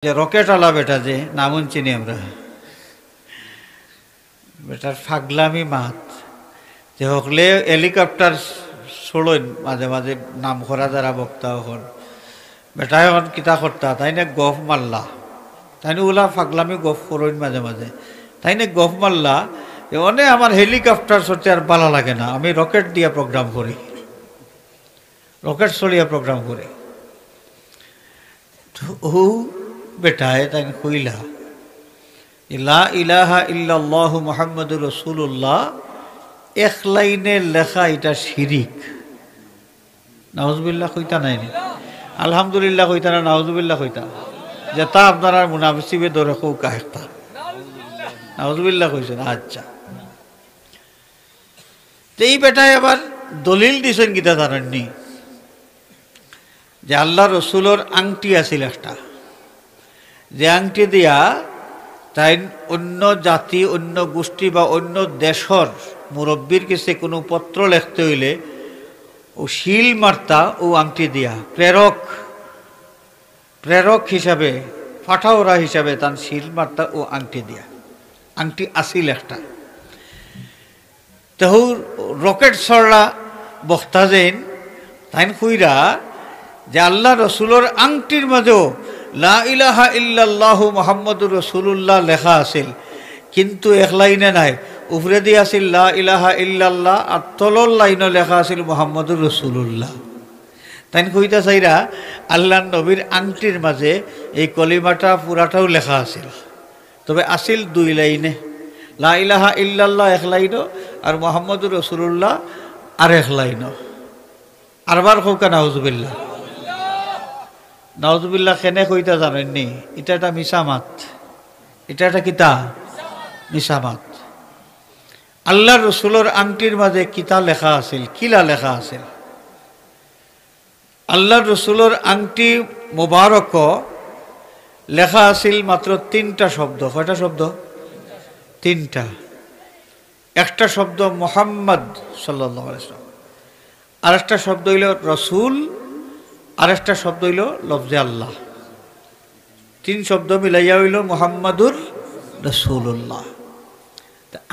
যে রকেটওয়ালা বেটা যে নাম চিনি আমরা, বেটার ফাগলামি মাত যে হকলে হেলিকপ্টার ছোড়ন মাঝে মাঝে নাম করা যারা বক্তা হল বেটা এখন কিতা করতা তাই না গফ মারলা, তাই না ওলা ফাগলামি গফ করইন মাঝে মাঝে, তাই না গফ মারলা অনেক আমার হেলিকপ্টার চড়তে আর ভালো লাগে না, আমি রকেট দিয়া প্রোগ্রাম করি, রকেট চড়িয়া প্রোগ্রাম করি। ও বেটায় তাই কইলা লা ইলাহা ইল্লাল্লাহু মুহাম্মাদুর রাসূলুল্লাহ এক লাইনে লেখা এটা শিরিক। নাউজুবিল্লাহ কইতা নাই, আলহামদুলিল্লাহ কইতা না, নাউজুবিল্লাহ কইতা যেটা আপনারা মুনাফিসিবে ধরে কৌকা একটা নাউজুবিল্লাহ কইছেন। আচ্ছা, এই বেটায় আবার দলিল দিছেন কিতা জানেননি যে আল্লাহ রসুলোর আংটি আছিল একটা, যে আংটি দিয়া তাই অন্য জাতি অন্য গোষ্ঠী বা অন্য দেশর মুরব্বীর কাছে কোনো পত্র লিখতে হইলে ও শিল মারতা ও আংটি দিয়া প্রেরক হিসাবে ফাটাওরা হিসাবে তার শিল মারতা ও আংটি দিয়া, আংটি আসিল একটা। তেহুর রকেট ছড়া বক্তা যেন তাই কইরা যে আল্লাহ রসুলোর আংটির মাঝেও লা ইলাহা ইল্লাল্লাহু মুহাম্মাদুর রাসূলুল্লাহ লেখা আছিল, কিন্তু এক লাইনে নাই, উপরে দিয়ে আছিল লা ইলাহা ইল্লাল্লাহ আর তলর লাইনও লেখা আছিল মুহাম্মাদুর রাসূলুল্লাহ। তাই কইতা চাইরা আল্লাহ নবীর আংটির মাঝে এই কলিমাটা পুরাটাও লেখা আছিল, তবে আছিল দুই লাইনে, লা ইলাহা ইল্লাল্লাহ এক লাইনও আর মুহাম্মাদুর রাসূলুল্লাহ আর এক লাইনও। আরবার কৌকা নাউজুবিল্লাহ, নাউজুবিল্লাহ কেনে কইতা জানেননি, এটা একটা মিসামাত, এটা একটা কিতা মিসামাত। আল্লাহ রসুলোর আংটির মাঝে কিতা লেখা আছিল, কিলা লেখা আছিল? আল্লাহ রসুলোর আংটি মুবারক লেখা আছিল মাত্র তিনটা শব্দ। কয়টা শব্দ? তিনটা। একটা শব্দ মুহাম্মদ সাল্লাল্লাহু আলাইহি ওয়াসাল্লাম, আর একটা শব্দ হইল রসুল, আর একটা শব্দ হইল লফজে আল্লাহ। তিন শব্দ মিলাইয়া হইল মুহাম্মাদুর রাসূলুল্লাহ।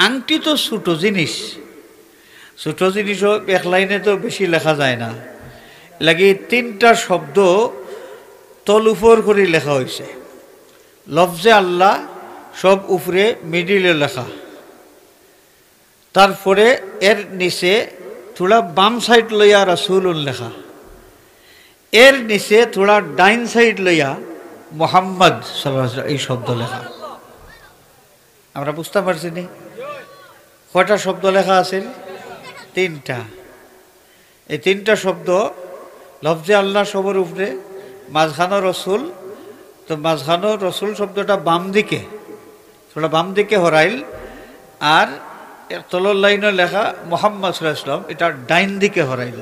আংটি তো ছোট জিনিস, ছোট জিনিসও এক লাইনে তো বেশি লেখা যায় না, লাগে তিনটা শব্দ তল উপর করে লেখা হয়েছে। লফজে আল্লাহ সব উপরে মিডিলে লেখা, তারপরে এর নিচে থোড়া বাম সাইড লইয়া রাসূলুন লেখা, এর নিচে থোড়া ডাইন সাইড লইয়া মোহাম্মদ সাল্লাল্লাহু আলাইহি ওয়াসাল্লাম এই শব্দ লেখা। আমরা বুঝতে পারছি নি কয়টা শব্দ লেখা আছে? তিনটা। এই তিনটা শব্দ লফজে আল্লাহ সবর উপরে, মাঝখানো রসুল, তো মাঝখানো রসুল শব্দটা বাম দিকে, থোড়া বাম দিকে হরাইল, আর তলর লাইনে লেখা মুহাম্মদ সাল্লাল্লাহু আলাইহি ওয়াসাল্লাম, এটা ডাইন দিকে হরাইল।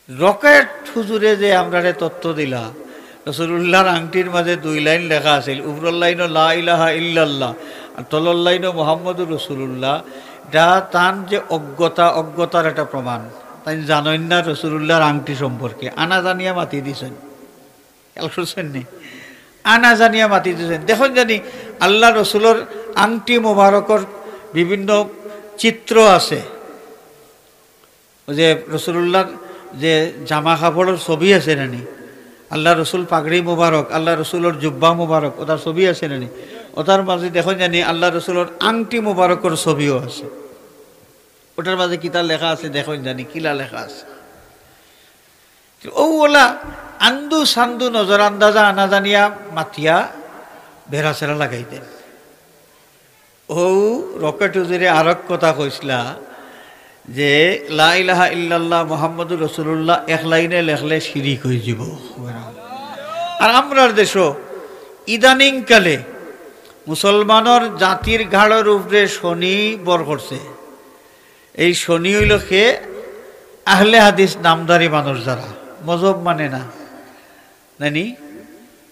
রকেট হুজুরে যে আমরা তত্ত্ব দিলা রাসূলুল্লাহর আংটির মাঝে দুই লাইন লেখা আছিল, উপরের লাইনও লা ইলাহা ইল্লাল্লাহ আর তলর লাইনও মুহাম্মাদুর রাসূলুল্লাহ, এটা তান যে অজ্ঞতার একটা প্রমাণ। তাই জানেন না রাসূলুল্লাহর আংটি সম্পর্কে, আনা জানিয়া মাতি দিছেন, নি আনা জানিয়া মাতি দিছেন। দেখুন জানি আল্লাহ রসুলোর আংটি মোবারকর বিভিন্ন চিত্র আছে, যে রসুলুল্লাহর যে জামা কাপড়ের ছবি আছে নানি, আল্লাহ রসুল পাগড়ি মুবারক, আল্লাহ রসুলোর জুব্বা মুবারক, ওটার ছবি আছে নানি, ওটার মাঝে দেখুন জানি আল্লাহ রসুলোর আংটি মুবারকর ছবিও আছে, ওটার মাঝে কিতা লেখা আছে দেখুন জানি, কিলা লেখা আছে। ওলা আন্দু সান্দু নজর আন্দাজা আনা জানিয়া মাতিয়া বেড়া চেরা লাগাই দেন। ও রকেট হুজুরে আরেক কথা কইসলা যে লা ইলাহা ইল্লাল্লাহ মুহাম্মাদুর রাসূলুল্লাহ এক লাইনে লেখলে শিরিক হয়ে যাব। আর আমরার দেশ ইদানিং কালে মুসলমানের জাতির ঘাড়ের উপরে শনি বর করছে। এই শনি হইল কে? আহলে হাদিস নামদারি মানুষ, যারা মজহব মানে না নানি,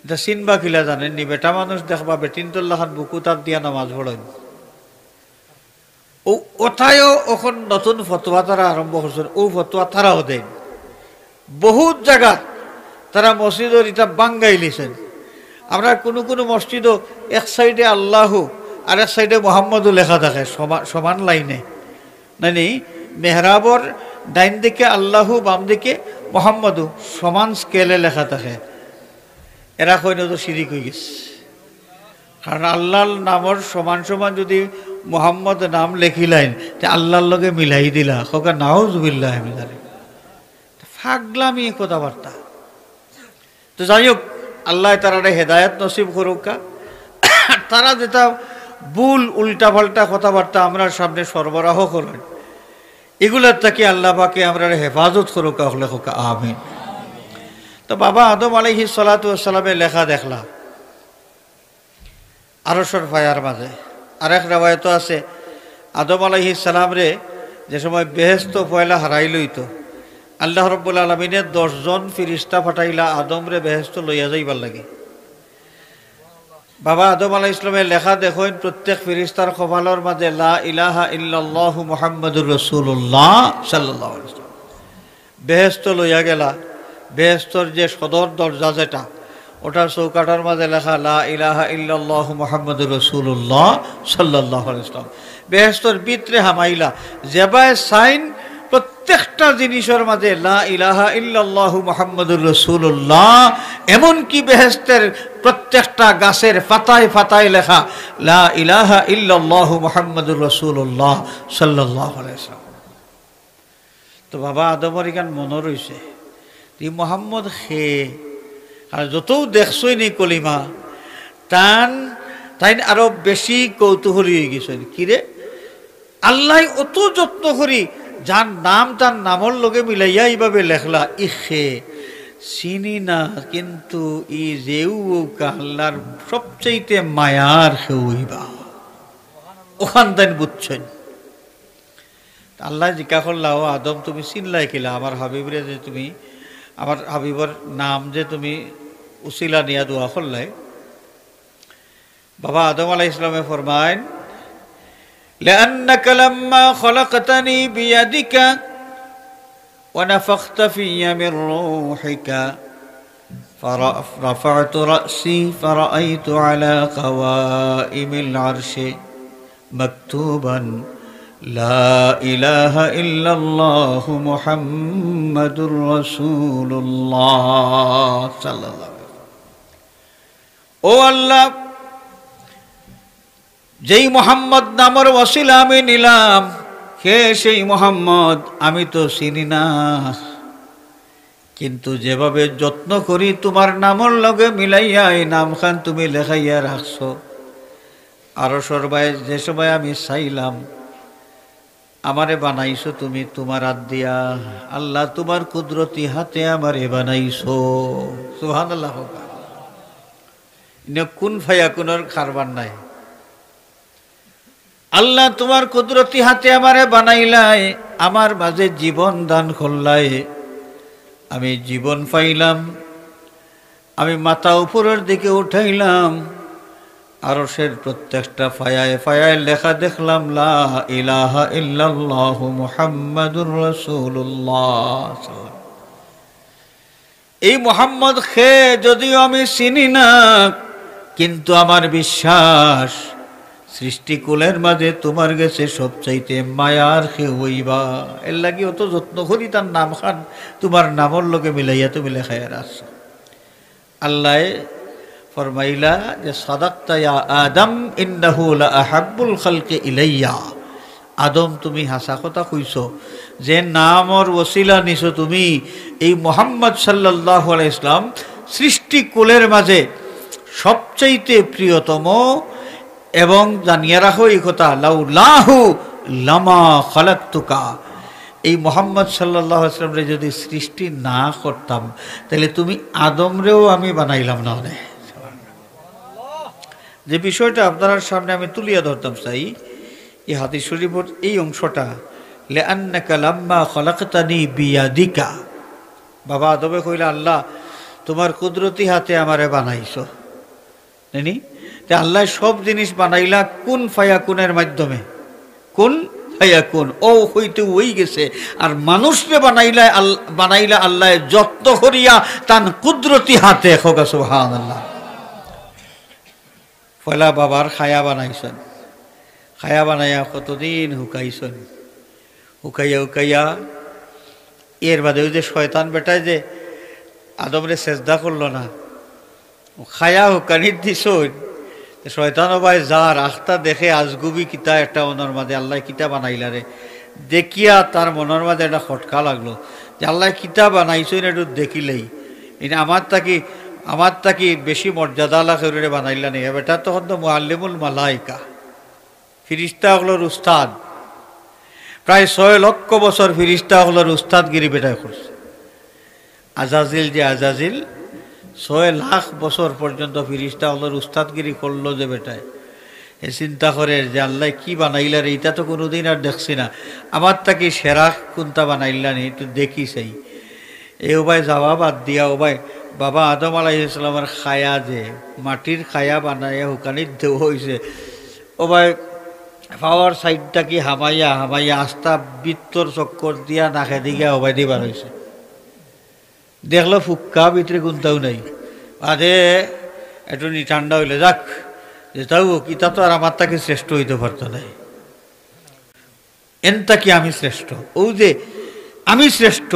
এটা চিনবা কিলা জানেননি? বেটা মানুষ দেখবা বেটিনতুল্লাহ খান বুকু তার দিয়া নামাজ পড়েন, ও ওঠায়ও এখন নতুন ফতোয়া তারা আরম্ভ করছেন, ও ফতোয়া তারাও দেন। বহুত জায়গা তারা মসজিদের এটা বাঙ্গাই লিছেন। আমরা কোনো কোনো মসজিদও এক সাইডে আল্লাহু আর এক সাইডে মোহাম্মদও লেখা থাকে সমান লাইনে, মানে মেহরাবর ডাইন দিকে আল্লাহু বাম দিকে মোহাম্মদও সমান স্কেলে লেখা থাকে। এরা কইন তো শিরিক হয়ে গেছে, কারণ আল্লাহর নামর সমান সমান যদি মোহাম্মদ নাম লেখিলাইন তে আল্লাহর লগে মিলাই দিলা, খোকা নাউজুবিল্লাহ ফাগলামি কথাবার্তা। তো যাই হোক, আল্লাহ তারা হেদায়ত নসিব করুকা। তারা যেটা ভুল উল্টা পাল্টা কথাবার্তা আমরা সামনে সরবরাহ করেন, এগুলার থেকে আল্লাহ পাকে আমরা হেফাজত করুকা, হলে হোকা আমিন। তো বাবা আদম আলাইহিস সালাতু ওয়াস সালামের লেখা দেখলা আরশের ফায়ার মাঝে। আরেক রাওয়ায়াত আছে আদম আলাইহিস সালাম রে যে সময় বেহেশত পয়লা হারাই লইত, আল্লাহ রাব্বুল আলামিনের 10 জন ফিরিস্তা পাঠাইলা আদম রে বেহেশত লইয়া যাইবার লাগে। বাবা আদম আলাইহিস সালামের লেখা দেখেন প্রত্যেক ফিরিস্তার কপালের মাঝে লা ইলাহা ইল্লাল্লাহু মুহাম্মাদুর রাসূলুল্লাহ সাল্লাল্লাহু আলাইহি ওয়াসাল্লাম। বেহেশত লইয়া গেলা, বেহেশতর যে সদর দরজা যেটা, ওটার চৌকাটার মাঝে লেখা লা ইলাহা ইল্লাল্লাহু মুহাম্মাদুর রাসূলুল্লাহ সাল্লাল্লাহু আলাইহি ওয়াসাল্লাম। বেহেশতর ভিতরে হামাইলা যেবায় সাইন প্রত্যেকটা জিনিসের মাঝে লা ইলাহা ইল্লাল্লাহু মুহাম্মাদুর রাসূলুল্লাহ, এমনকি বেহেশতের প্রত্যেকটা গাছের পাতায় পাতায় লেখা লা ইলাহা ইল্লাল্লাহু মুহাম্মাদুর রাসূলুল্লাহ সাল্লাল্লাহু আলাইহি ওয়াসাল্লাম। তো বাবা আদমের এখান মনে রইছে এই মোহাম্মদ খে, আর যত দেখছই নি কলিমা তাই আরো বেশি কৌতূহলী হয়ে গেছেন। কিরে আল্লাহ অত যত্ন করি যার নাম তার নামর লগে মিলাইয়া এইভাবে লেখলা, ইখে চিনি না, কিন্তু ই যেউ আল্লাহর সবচাইতে মায়ার সেউইবা ওখান তাই বুঝছেন। আল্লাহ জিজ্ঞা করলা, ও আদম তুমি চিনলাই কিলা আমার হাবিবরে, যে তুমি আমার হাবিবর নাম যে তুমি উসিলা নিয়া দোয়া করলাই। বাবা আদম আলাইহিস সালামে ফরমায়েন لأنك لما خلقتني بيدك ونفخت في من روحك فرفعت رأسي فرأيت على قوائم العرش مكتوبا لا إله إلا الله محمد رسول الله صلى الله عليه وسلم। ও আল্লাহ, যেই মোহাম্মদ নামের ওসিলা আমি নিলাম, কে সেই মোহাম্মদ আমি তো চিনি না, কিন্তু যেভাবে যত্ন করি তোমার নামের লগে মিলাইয়া এই নামখান তুমি লেখাইয়া রাখছো, আরো সরবাই যে সময় আমি চাইলাম আমারে বানাইছো তুমি তোমার হাত দিয়া, আল্লাহ তোমার কুদরতি হাতে আমারে বানাইছো। সুবহানাল্লাহ। কোন ফায়াকুনের কারবার নাই, আল্লাহ তোমার কুদরতি হাতে আমারে বানাইলাই, আমার মাঝে জীবন দান করলাই, আমি জীবন পাইলাম, আমি মাথা উপরের দিকে উঠাইলাম, আরশের প্রত্যেকটা ফায়ায় ফায়ায় লেখা দেখলাম লা ইলাহা ইল্লাল্লাহু মুহাম্মাদুর রাসূলুল্লাহ। এই মুহাম্মদ খে যদিও আমি চিনি না, কিন্তু আমার বিশ্বাস সৃষ্টিকুলের মাঝে তোমার গেছে সবচাইতে মায়ার খে হইবা, এর লাগি অত যত্ন করি তার নাম খান তোমার নামর লোকে মিলাইয়া তুমি লেখাইয়া রাখছো। আল্লাহ ফরমাইলা যে সাদাক্তা ইয়া আদম ইন্নাহু লা আহাব্বুল খালকি ইলাইয়া, আদম তুমি হাসা কথা কইছো, যে নামর ওসিলা নিছো তুমি এই মুহাম্মদ সাল্লাল্লাহু আলাইহি ইসলাম সৃষ্টিকুলের মাঝে সবচাইতে প্রিয়তম, এবং জানিয়ে রাখো এই কথা লাউলাহু লামা খালাকতুকা, এই মুহাম্মদ সাল্লাল্লাহু আলাইহি ওয়াসাল্লাম রে যদি সৃষ্টি না করতাম তাহলে তুমি আদমরেও আমি বানাইলাম না। যে বিষয়টা আপনার সামনে আমি তুলিয়া ধরতাম চাই, এই হাদিস শরীফের এই অংশটা, লিআন্নাকা লাম্মা খালাকতানি বিয়াদিকা, বাবা আদমে কইলা আল্লাহ তোমার কুদরতি হাতে আমারে বানাইছো, জানি তে আল্লাহ সব জিনিস বানাইলা কোন ফায়াকুনের মাধ্যমে, কোন ফায়াকুন, ও হইতে ওই গেছে। আর মানুষরে বানাইলা আল্লাহ যত্ন করিয়া তান কুদরতি হাতে। খোকা সুবহানাল্লাহ। পয়লা বাবার খায়া বানাইছেন, খায়া বানাইয়া কতদিন হুকাইছেন, হুকাইয়া এর বাদে ওই যে শয়তান বেটায় যে আদমরে সেজদা করলো না, খায়া হুকানির দিছন, শয়তানও ভাই যার আখতা দেখে আজগুবি কিতা একটা মনের মাঝে, আল্লাহ কিতা বানাইলা রে দেখিয়া তার মনের মাঝে একটা খটকা লাগলো যে আল্লাহ কিতা বানাইছেন একটু দেখিলেই ইনি আমার তাকি বেশি মর্যাদা লাখে বানাইলা নেই। বেটা তখন তো মুআল্লিমুল মালাইকা, ফিরিস্তা হলোর উস্তাদ, প্রায় 6 লক্ষ বছর ফিরিস্তা হলোর উস্তাদগিরি বেটায় করছে। আজাজিল 6 লাখ বছর পর্যন্ত ফিরিস্তা হলোর উস্তাদগিরি করলো যে বেটায়, এ চিন্তা করে যে আল্লাহ কি বানাইলা রে, এটা তো কোনোদিন আর দেখছি না, আমার তাকে সেরা কোনটা বানাইলা নি একটু দেখি সেই। এ ওবাই যাওয়া বাদ দিয়া ওবাই বাবা আদম আলাইহিস সালামের খায়া যে মাটির খায়া বানাইয়া হুকানির দেওয়া হয়েছে, ওবাই পাওয়ার সাইডটা কি হামাইয়া আস্তা বৃত্তর চক্কর দিয়া নাকে দিকে ওবাই দিবার হয়েছে। দেখলো ফুক্কা ভিতরে গুনতাও নাই, আরে একটু ঠান্ডা হইলে যাক যে তাও কিতা তো আর আমার তাকে শ্রেষ্ঠ হইতে পারতো নাই, এনটা কি আমি শ্রেষ্ঠ, ও যে আমি শ্রেষ্ঠ,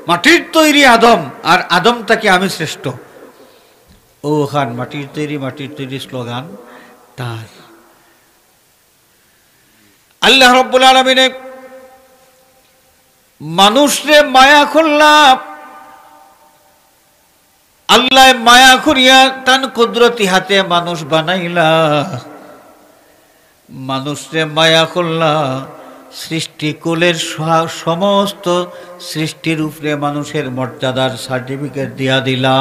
মাটির তৈরি আদম আর আদম তাকে আমি শ্রেষ্ঠ। ও খান মাটির তৈরি স্লোগান তার। আল্লাহ রাব্বুল আলামিন মানুষরে মায়া করলাম, আল্লাহ মায়া করিয়া তান কুদরতি হাতে মানুষ বানাইলা, মানুষরে মায়া করলা, সৃষ্টিকুলের সমস্ত সৃষ্টির উপরে মানুষের মর্যাদার সার্টিফিকেট দিয়া দিলা।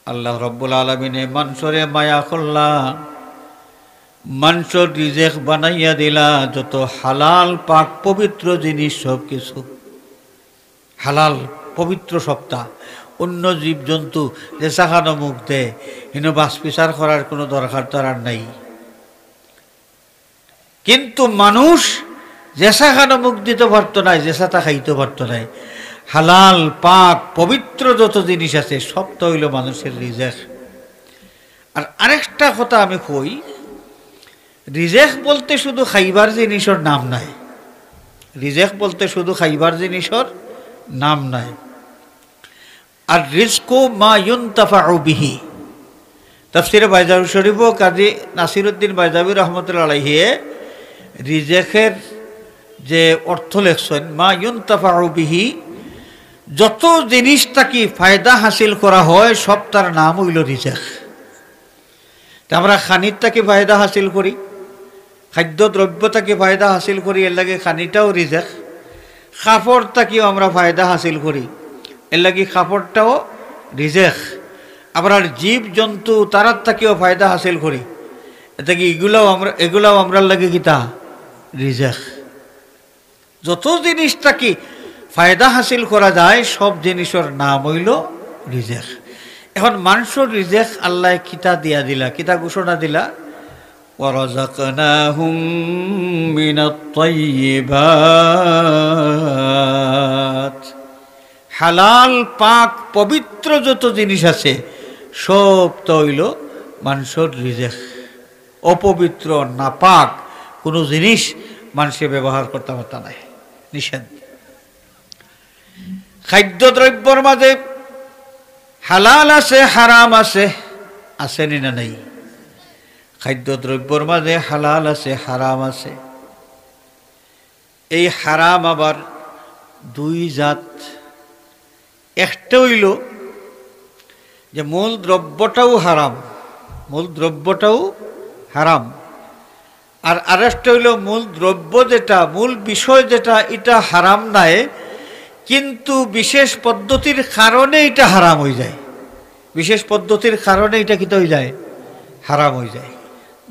আল্লাহ রাব্বুল আলামিনে মানুষরে মায়া করলা, মানুষের রিজেক বানাইয়া দিলা, যত হালাল পাক পবিত্র জিনিস সব কিছু হালাল পবিত্র সপ্তাহ। অন্য জীবজন্তু যে চাখানো মুখ দেয় কিন্তু বাসপিচার করার কোনো দরকার তার আর নাই, কিন্তু মানুষ জেসা খানো মুখ দিতে পারতো না, জেসাটা খাইতে পারতো না। হালাল পাক পবিত্র যত জিনিস আছে সব তো হইল মানুষের রিজেক। আর আরেকটা কথা আমি কই, রিজেক বলতে শুধু খাইবার জিনিসের নাম নাই, রিজেক বলতে শুধু খাইবার জিনিসের নাম নাই। আর রিজকু মা ইউনতাফাউ বিহি, তাফসিরে বাইজাবি শরীফ কাজী নাসিরউদ্দিন বাইজাবি রহমতুল্লাহ আলাইহি রিজেকের যে অর্থ লেখছেন, মা ইউনতাফাউ বিহি, যত জিনিসটাকে ফায়দা হাসিল করা হয় সব তার নাম হইল রিজেক। আমরা খানিরটাকে ফায়দা হাসিল করি, খাদ্য দ্রব্যটাকে ফায়দা হাসিল করি, এর লাগে খানিটাও রিজেক। কাপড়টাকেও আমরা ফায়দা হাসিল করি, এর লাগে কাপড়টাও রিজেক। আমরা জীব জন্তু তারার থেকেও ফায়দা হাসিল করি, এতে কি এগুলাও আমরা লাগে কিতা রিজেক। যত জিনিসটাকে ফায়দা হাসিল করা যায় সব জিনিসের নাম হইল রিজেক। এখন মানুষের রিজেক আল্লাহ কিতা দিয়া দিলা, কিতা ঘোষণা দিলা, ওয়ারাযাকনাহুম মিনাত তাইয়্যিবাত, হালাল পাক পবিত্র যত জিনিস আছে সব তো হইল মানুষের রিজেক। অপবিত্র নাপাক কোনো জিনিস মানুষে ব্যবহার করতে পারত নাই, নিষেধ। খাদ্যদ্রব্যর মাঝে হালাল আছে হারাম আছে, আসেনি না নাই? খাদ্যদ্রব্যর মাঝে হালাল আছে হারাম আছে। এই হারাম আবার দুই জাত, একটা হইল যে মূল দ্রব্যটাও হারাম, মূল দ্রব্যটাও হারাম, আর আরেকটা হইল মূল দ্রব্য যেটা, মূল বিষয় যেটা, এটা হারাম নাই, কিন্তু বিশেষ পদ্ধতির কারণে এটা হারাম হয়ে যায়, বিশেষ পদ্ধতির কারণে এটা কি হয়ে যায়, হারাম হয়ে যায়।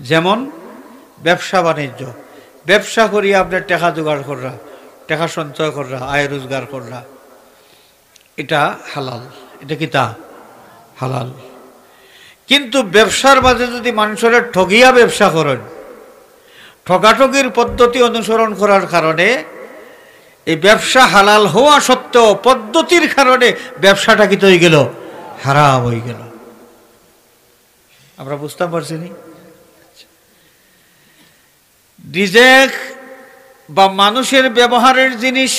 যেমন ব্যবসা বাণিজ্য, ব্যবসা করিয়া আপনার টাকা জোগাড় কররা, টাকা সঞ্চয় কররা, আয় রোজগার কররা, এটা হালাল, এটা কি তা হালাল। কিন্তু ব্যবসার মাঝে যদি মানুষের ঠগিয়া ব্যবসা করেন, ঠগাঠগির পদ্ধতি অনুসরণ করার কারণে এই ব্যবসা হালাল হওয়া সত্ত্বেও পদ্ধতির কারণে ব্যবসাটা কি হয়ে গেল, হারাম হয়ে গেল। আমরা বুঝতে পারছি নি? রিজেক বা মানুষের ব্যবহারের জিনিস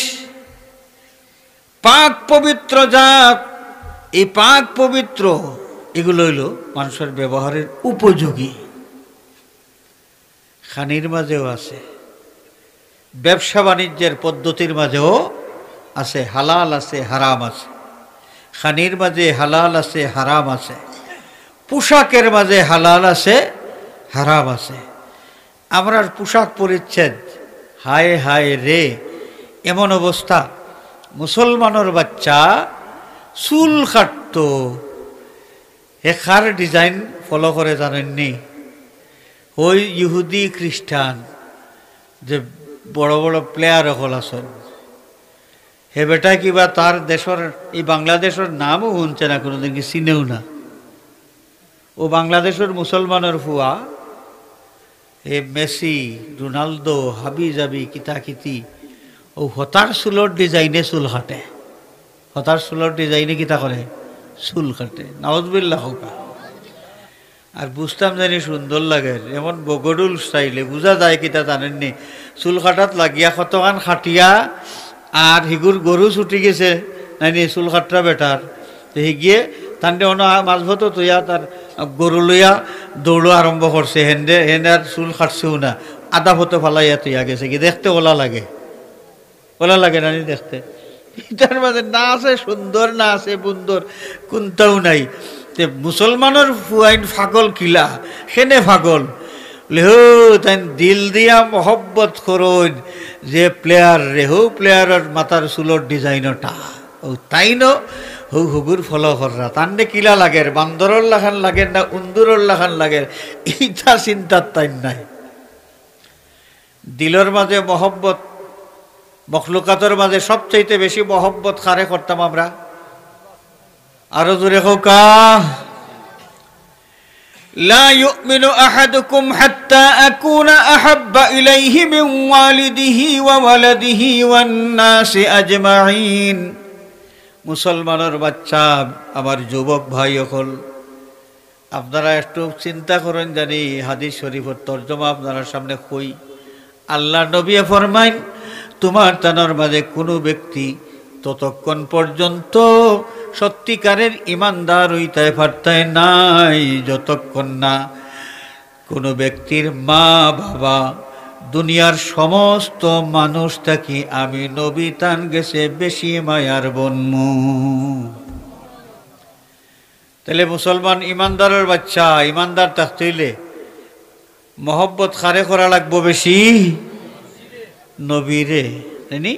পাক পবিত্র জাত, এই পাক পবিত্র এগুলো হইল মানুষের ব্যবহারের উপযোগী। খানির মাঝেও আছে, ব্যবসা বাণিজ্যের পদ্ধতির মাঝেও আছে, হালাল আছে হারাম আছে। খানির মাঝে হালাল আছে হারাম আছে, পোশাকের মাঝে হালাল আছে হারাম আছে। আমরার পোশাক পরিচ্ছেদ, হায় হায় রে, এমন অবস্থা, মুসলমানের বাচ্চা চুল কাটত, হেখার ডিজাইন ফলো করে জানেননি? ওই ইহুদি খ্রিস্টান যে বড় বড় প্লেয়ার হল আছেন, হে বেটা কিবা তার দেশের এই বাংলাদেশের নামও শুনছে না, কোনোদিন কি চিনেও না। ও বাংলাদেশের মুসলমানের ফুয়া, এ মেসি, রোনালদো, হাবি জাবি কিতাকিতি, ও হতার চুলোর ডিজাইনে চুল কাটে, হতার চুলোর ডিজাইনে কিতা করে, চুল কাটে। নাউজুবিল্লাহ হোকা। আর বুঝতাম জানি সুন্দর লাগে, এমন বগডুল স্টাইলে বুঝা যায় কিতা জানেননি, চুল কাটাত লাগিয়া কতখান খাটিয়া আর হিগুর গরু ছুটি গেছে নাইনি চুল কাটরা বেটার, তো হিগিয়ে তান্ডে অন্য মাঝভত তৈয়া তার গরু লইয়া দৌড়ো আরম্ভ করছে, হেন্দে হেন্দে আর চুল কাটছেও না, আদা ফটো ফালাইয়া তৈয়া গেছে কি, দেখতে ওলা লাগে, ওলা লাগে নানি দেখতে। এটার মাঝে না আছে সুন্দর, না আছে বুন্দর, কোনটাও নাই। তে মুসলমানের ফুয়াইন ফাগল কিলা, সেনে ফাগল লেহো তাই দিল দিয়া মহব্বত করুন যে প্লেয়ার রেহু প্লেয়ারের মাথার চুলোর ডিজাইনটা ও তাই ন হু হুগুর ফলো কররা, তান্ডে কিলা লাগের, বান্দরের লাখান লাগের না উন্দুরের লাখান লাগের, এইটা চিন্তার তাই নাই। দিলের মাঝে মহব্বত, মখলুকাতের মাঝে সবচাইতে বেশি মহব্বত কারে করতাম আমরা? আরো জোরে হোকা। লা ইউমিনু আহাদুকুম হাত্তা আকুনা আহাব্বা ইলাইহি মিন ওয়ালিদিহি ওয়া ওয়ালাদিহি ওয়ান নাসি আজমাইন। মুসলমানের বাচ্চা, আমার যুবক ভাই হল, আপনারা একটু চিন্তা করেন, জানি হাদিস শরীফের তর্জমা আপনারা সামনে কই। আল্লাহ নবী ফরমাইন, তোমার তানোর মাঝে কোনো ব্যক্তি ততক্ষণ পর্যন্ত সত্যিকারের ইমানদার হইতে পারতায় নাই যতক্ষণ না কোনো ব্যক্তির মা বাবা দুনিয়ার সমস্ত মানুষ থাকি আমি নবী তান গেছে বেশি মায়ার বনমু। তাহলে মুসলমান ইমানদারের বাচ্চা, ইমানদার থাকতে হইলে মহব্বত কারে করা লাগবো বেশি? নবীরে, তাইনি?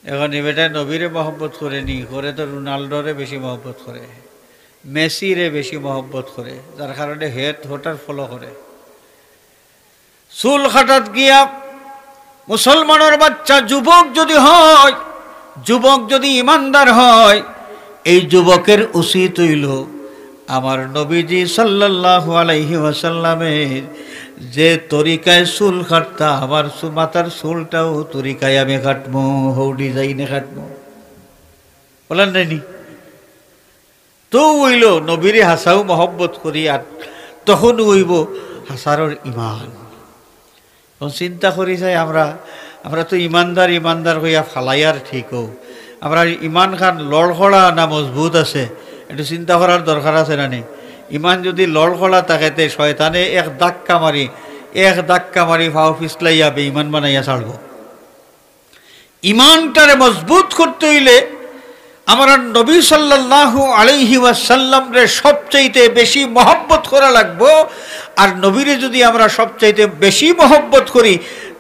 এখন এবেটায় নবীরে মহব্বত করে নি করে, তো রোনাল্ডোরে বেশি মহব্বত করে, মেসিরে বেশি মহব্বত করে, যার কারণে হেড হোটার ফলো করে। চুল খাটাত গিয়া মুসলমানের বাচ্চা যুবক যদি হয়, যুবক যদি ইমানদার হয়, এই যুবকের উচিত হইল আমার নবীজি সাল্লাল্লাহু আলাইহি ওয়াসাল্লামের যে তরিকায় চুল কাটতা, আমার মাথার চুলটাও তরিকায় আমি কাটবো, হৌ ডিজাইনে কাটবো, বলেন নাইনি? তো হইল নবীরে হাসাও মহব্বত করি, আর তখন হইব হাসারর ইমান। চিন্তা করি যাই আমরা তো ইমানদার ইমানদার হইয়া ফালাইয়ার ঠিকও, আমরা ইমান খান লড়খড়া না মজবুত আছে, একটু চিন্তা করার দরকার আছে না নেই? ইমান যদি লড়খড়া থাকেতে শয়তানে এক ধাক্কা মারি ফাও পিছলাইয়া বেঈমান বানাইয়া ছাড়ব। ইমানটারে মজবুত করতে হইলে আমার নবী সাল্লাল্লাহু আলাইহি ওয়াসাল্লাম রে সবচাইতে বেশি মহব্বত করা লাগবো। আর নবীরে যদি আমরা সবচাইতে বেশি মহব্বত করি,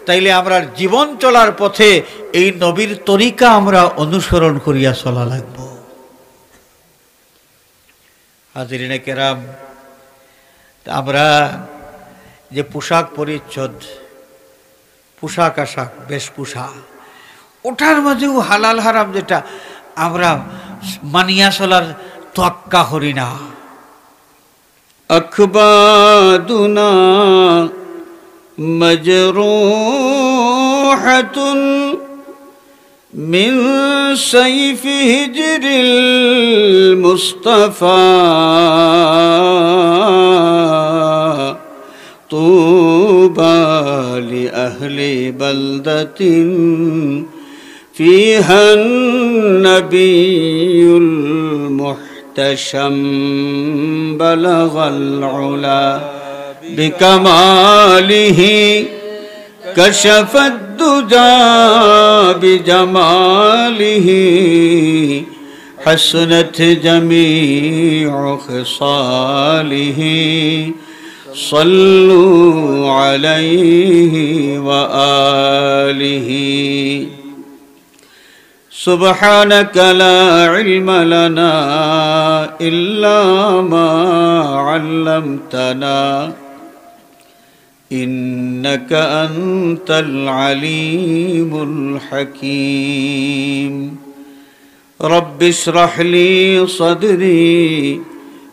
তাইলে আমরা জীবন চলার পথে এই নবীর তরিকা আমরা অনুসরণ করিয়া চলা লাগবো। হাজিরিনে কেরাম, আমরা যে পোশাক পরিচ্ছদ, পোশাক আশাক, বেশভূষা, ওটার মাঝেও হালাল হারাম যেটা আমরা মানিয়া চলার তোয়াক্কা করি না। আখবাদুনা مجروحة من سيف هجر المصطفى طوبى لأهل بلدة فيها النبي المحتشم بلغ العلا بكماله كشف الدجى بجماله حسنت جميع خصاله صلوا عليه وآله سبحانك لا علم لنا إلا ما علمتنا إنك أنت العليم الحكيم رب اشرح لي صدري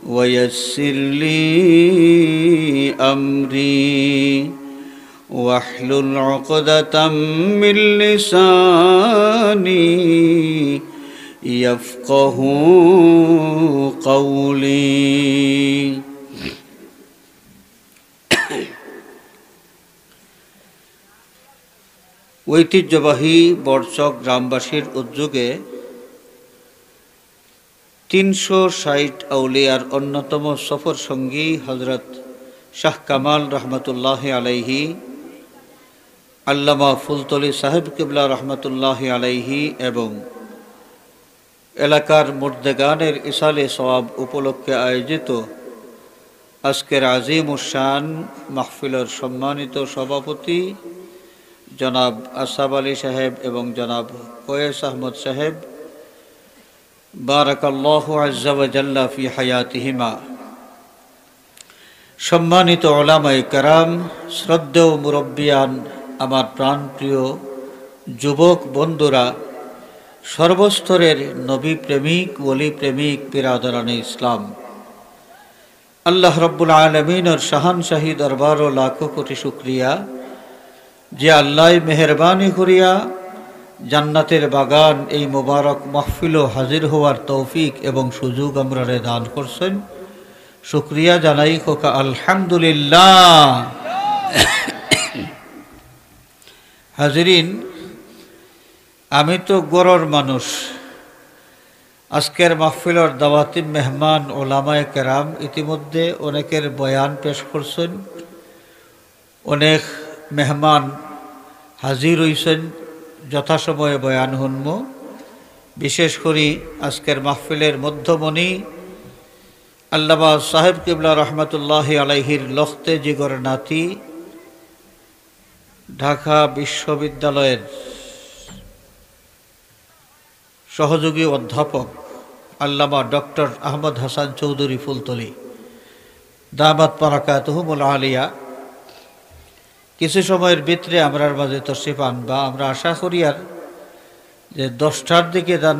ويسر لي أمري واحلل عقدة من لساني يفقه قولي ঐতিহ্যবাহী বরচক গ্রামবাসীর উদ্যোগে 360 আউলিয়ার অন্যতম সফর সঙ্গী হযরত শাহ কামাল রহমতুল্লাহি আলাইহি, আল্লামা ফুলতলি সাহেব কিবলা রহমতুল্লাহি আলাইহি এবং এলাকার মুর্দেগানের ইসালে সওয়াব উপলক্ষে আয়োজিত আজকের আজিম উশান মাহফিলের সম্মানিত সভাপতি জনাব আসাব আলী সাহেব এবং জনাব কয়েস আহমদ সাহেব, বারাকাল্লাহু আজ্জা ওয়া জাল্লা ফি হায়াতিহিমা, সম্মানিত উলামায়ে কেরাম, শ্রদ্ধেয় মুরব্বিয়ান, আমার প্রাণপ্রিয় যুবক বন্ধুরা, সর্বস্তরের নবী প্রেমিক, ওলি প্রেমিক, বিরাদরানে ইসলাম, আল্লাহ রব্বুল আলমিনের শাহানশাহী দরবার ও লাখো কোটি শুকরিয়া যে আল্লাহ মেহরবানি করিয়া জান্নাতের বাগান এই মোবারক মাহফিলও হাজির হওয়ার তৌফিক এবং সুযোগ আমরা দান করছেন। শুকরিয়া জানাই খোকা আলহামদুলিল্লাহ। হাজিরিন, আমি তো গরর মানুষ। আজকের মাহফিলের দাওয়াতি মেহমান ওলামায়ে কেরাম ইতিমধ্যে অনেকের বয়ান পেশ করছেন, অনেক মেহমান হাজির হইছেন, যথাসময়ে বয়ান শুনব। বিশেষ করে আজকের মাহফিলের মধ্যমণি আল্লামা সাহেব কিবলা রহমতুল্লাহি আলাইহির লখতে জিগর নাতি, ঢাকা বিশ্ববিদ্যালয়ের সহযোগী অধ্যাপক আল্লামা ডক্টর আহমদ হাসান চৌধুরী ফুলতলি দামাত বারাকাতুহুমুল আলিয়া কিছু সময়ের ভিতরে আমরার মাঝে তশরিফ আনবা। আমরা আশা করি আর যে 10টার দিকে তান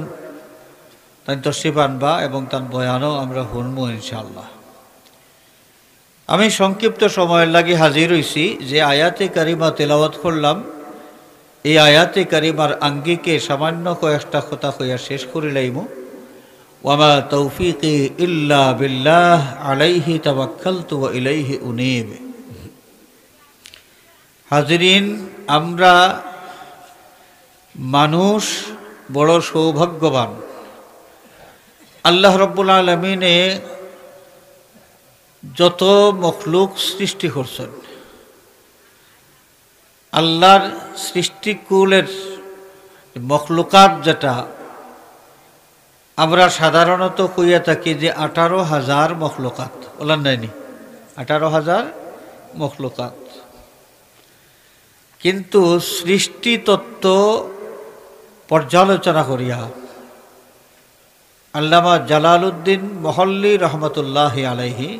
তশরিফ আনবা এবং তার বয়ানও আমরা শুনবো ইনশাআল্লাহ। আমি সংক্ষিপ্ত সময়ের লাগি হাজির হইছি। যে আয়াতে কারিমা তেলাওয়াত করলাম, এই আয়াতে কারিমার আঙ্গিকে সামান্য কয়েকটা কথা কইয়া শেষ করে লাইমু। ওয়ামা তৌফিকি ইল্লা বিল্লাহ আলাইহি তাওয়াক্কালতু ওয়া ইলাইহি উনীব। হাজিরিন, আমরা মানুষ বড় সৌভাগ্যবান। আল্লাহ রাব্বুল আলামিনে যত মখলুক সৃষ্টি করছেন, আল্লাহর সৃষ্টিকুলের মখলুকাত যেটা আমরা সাধারণত কইয়া থাকি যে 18,000 মখলুকাত, বলেন নাইনি 18,000 মখলুকাত। কিন্তু সৃষ্টি তত্ত্ব পর্যালোচনা করিয়া আল্লামা জালালউদ্দিন মহল্লি রহমতুল্লাহি আলাইহি,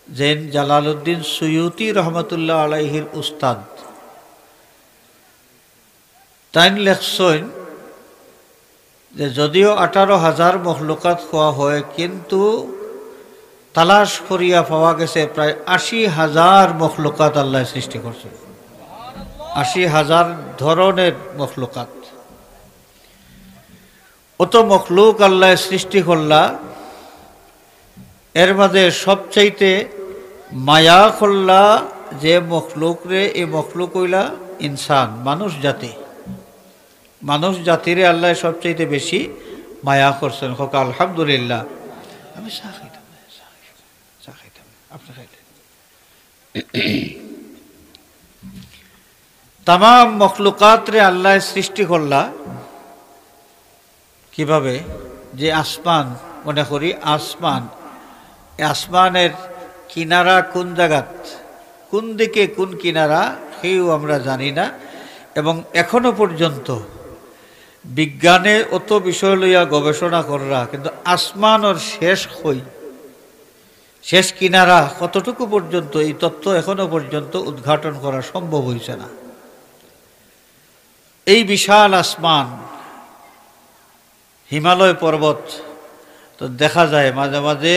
জেন জালালউদ্দিন সুয়ুতি রহমতুল্লাহ আলাইহির উস্তাদ, তাইন লেখছেন যে যদিও 18,000 মখলুকাত হওয়া হয়, কিন্তু তালাশ করিয়া পাওয়া গেছে প্রায় ৮০,০০০ মখলুকাত আল্লাহ সৃষ্টি করছেন। ৮০,০০০ ধরনের মখলুকাত। অত মখলুক আল্লাহ সৃষ্টি করলা, এর মাঝে সবচাইতে মায়া করলা যে মখলুক রে, এই মখলুক হইলা ইনসান, মানুষ জাতি। মানুষ জাতিরে আল্লাহ সবচাইতে বেশি মায়া করছেন। হোক আলহামদুলিল্লাহ। আমি চা খাইতাম, চা খাইতাম, আপনি খাইতেন। তামাম মখলুকাত রে আল্লাহ সৃষ্টি করলা কিভাবে? যে আসমান, মনে করি আসমান, আসমানের কিনারা কোন জায়গাত, কোন দিকে কোন কিনারা, সেও আমরা জানি না। এবং এখনো পর্যন্ত বিজ্ঞানে অত বিষয় লইয়া গবেষণা করা, কিন্তু আসমানের শেষ হই, শেষ কিনারা কতটুকু পর্যন্ত, এই তত্ত্ব এখনো পর্যন্ত উদ্ঘাটন করা সম্ভব হয়েছে না। এই বিশাল আসমান, হিমালয় পর্বত তো দেখা যায় মাঝে মাঝে,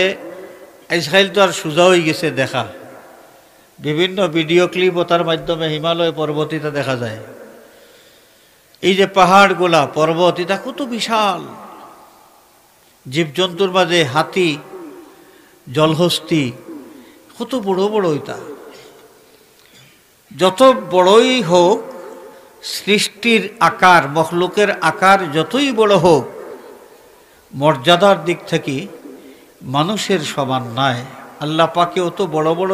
আজকাল তো আর সোজা হয়ে গেছে দেখা, বিভিন্ন ভিডিও ক্লিপ ওটার মাধ্যমে হিমালয় পর্বত এটা দেখা যায়। এই যে পাহাড়গুলা, পর্বত, এটা কত বিশাল। জীবজন্তুর মাঝে হাতি, জলহস্তি, কত বড় বড় এটা। যত বড়ই হোক, সৃষ্টির আকার, মখলুকের আকার যতই বড় হোক, মর্যাদার দিক থেকে মানুষের সমান নয়। আল্লাহ পাকে অত বড় বড়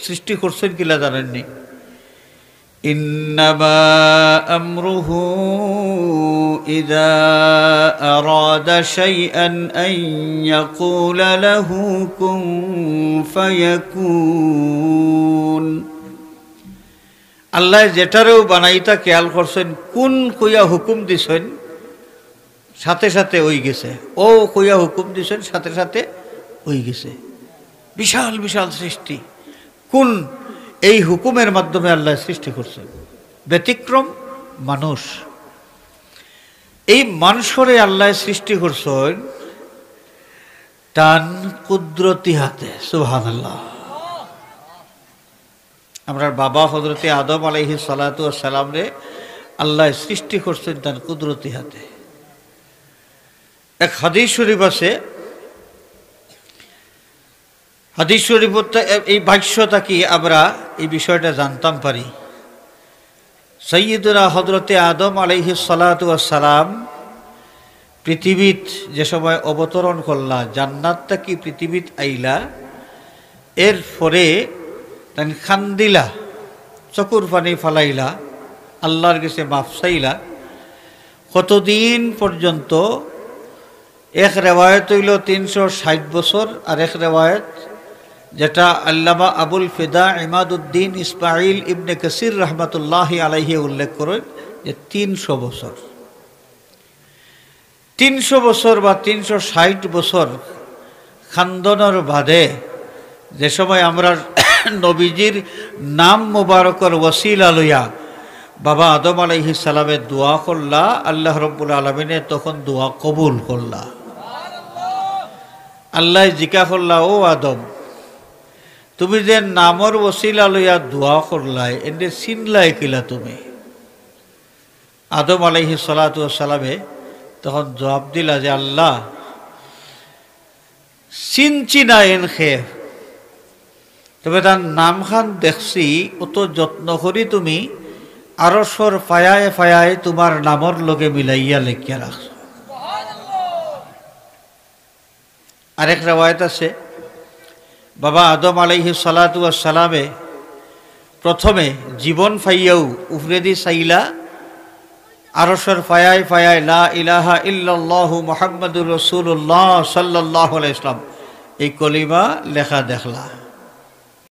সৃষ্টি করছেন কিলা জানেননি? ইন্নামা আমরুহু ইযা আরাদা শাইআন আন ইয়াকুলা লাহু কুন ফায়াকুন। আল্লাহ যেটারেও বানাইতা খেয়াল করছেন, কোন কইয়া হুকুম দিছেন, সাথে সাথে ওই গেছে। ও কইয়া হুকুম দিছেন, সাথে সাথে ওই গেছে। বিশাল বিশাল সৃষ্টি, কোন এই হুকুমের মাধ্যমে আল্লাহ সৃষ্টি করছেন। ব্যতিক্রম মানুষ। এই মানুষরে আল্লাহ সৃষ্টি করছেন তান কুদরতি হাতে। সুবহানাল্লাহ। আমরা বাবা হযরতে আদম আলাইহিস সালাতু ওয়াস সালাম রে আল্লাহ সৃষ্টি করছেন তার কুদরতি হাতে। এক হাদিস শরীফ আছে, হাদিস শরীফ এই ভাষ্যটা কি আমরা এই বিষয়টা জানতাম পারি। সাইয়্যিদুনা হযরতে আদম আলাইহিস সালাতু ওয়াস সালাম পৃথিবীত যে সময় অবতরণ করলা, জান্নাতটা কি পৃথিবীত আইলা, এর পরে তাই খান্দিলা, চকুর পানি ফালাইলা, আল্লাহর কাছে মাফ চাইলা। কতদিন পর্যন্ত? এক রেওয়ায়ত হইল ৩৬০ বছর, আর এক রেওয়ায়ত যেটা আল্লামা আবুল ফিদা ইমাদউদ্দিন ইসমাইল ইবনে কাসির রহমতুল্লাহি আলাইহি উল্লেখ করেন যে ৩০০ বছর। ৩০০ বছর বা ৩৬০ বছর খান্দনের বাদে যে সময় আমরা নবীজির নাম মুবারকর ওসিলা লইয়া বাবা আদম আলাইহিস সালামের দোয়া করলা, আল্লাহ রাব্বুল আলামিনে তখন দোয়া কবুল করলা। আল্লাহ জিজ্ঞা করলা, ও আদম, তুমি যে নামর ওসিলা লইয়া দোয়া করলাই, এনে চিনলাই কিলা তুমি? আদম আলাইহিস সালাতু ওয়াস সালামে তখন জবাব দিলা যে আল্লাহ চিনছি না এনখে, তবে তার নাম খান দেখছি, অত যত্ন করি তুমি আরশর ফায়ায় ফায়ায় তোমার নামর লগে মিলাইয়া লেখিয়া রাখছো। আরেক রেওয়ায়েত আছে, বাবা আদম আলাইহিস সালাতু ওয়াস সালামে প্রথমে জীবন ফাইয়াও উফরেদি চাইলা আরশর ফায়ায় ফায়ায় লা ইলাহা ইল্লাল্লাহু মুহাম্মাদুর রাসূলুল্লাহ সাল্লাল্লাহু আলাইহি ওয়াসাল্লাম এই কলিমা লেখা দেখলা।